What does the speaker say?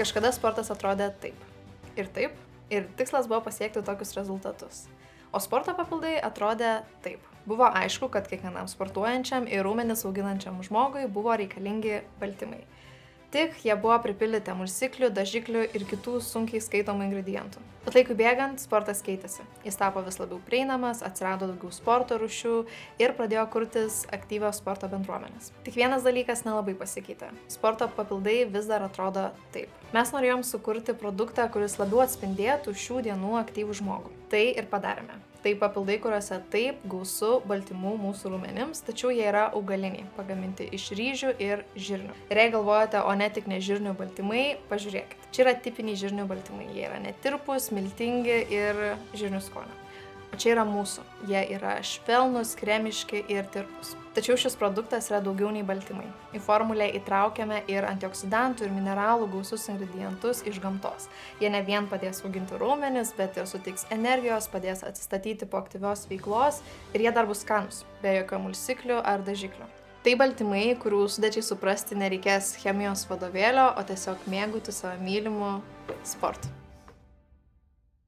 Kažkada sportas atrodė taip. Ir tikslas buvo pasiekti tokius rezultatus. O sporto papildai atrodė taip. Buvo aišku, kad kiekvienam sportuojančiam ir raumenis auginančiam žmogui buvo reikalingi baltymai. Tik jie buvo pripildyti emulsiklių, dažiklių ir kitų sunkiai skaitomų ingredientų. Bet laikui bėgant, sportas keitėsi. Jis tapo vis labiau prieinamas, atsirado daugiau sporto rūšių ir pradėjo kurtis aktyvios sporto bendruomenės. Tik vienas dalykas nelabai pasikeitė. Sporto papildai vis dar atrodo taip. Mes norėjom sukurti produktą, kuris labiau atspindėtų šių dienų aktyvų žmogų. Tai ir padarėme. Tai papildai, kuriuose taip gausu baltymų mūsų raumenims, tačiau jie yra augaliniai, pagaminti iš ryžių ir žirnių. Ir jei galvojate, o ne tik nežirnių baltymai, pažiūrėkit. Čia yra tipiniai žirnių baltymai. Jie yra netirpūs, miltingi ir žirnių skonio. O čia yra mūsų. Jie yra švelnūs, kremiški ir tirpūs. Tačiau šis produktas yra daugiau nei baltymai. Į formulę įtraukiame ir antioksidantų ir mineralų gausius ingredientus iš gamtos. Jie ne vien padės auginti raumenis, bet ir suteiks energijos, padės atsistatyti po aktyvios veiklos ir jie dar bus skanūs, be jokių emulsiklių ar dažiklių. Tai baltymai, kurių sudėčiai suprasti nereikės chemijos vadovėlio, o tiesiog mėgautis savo mylimu sportu.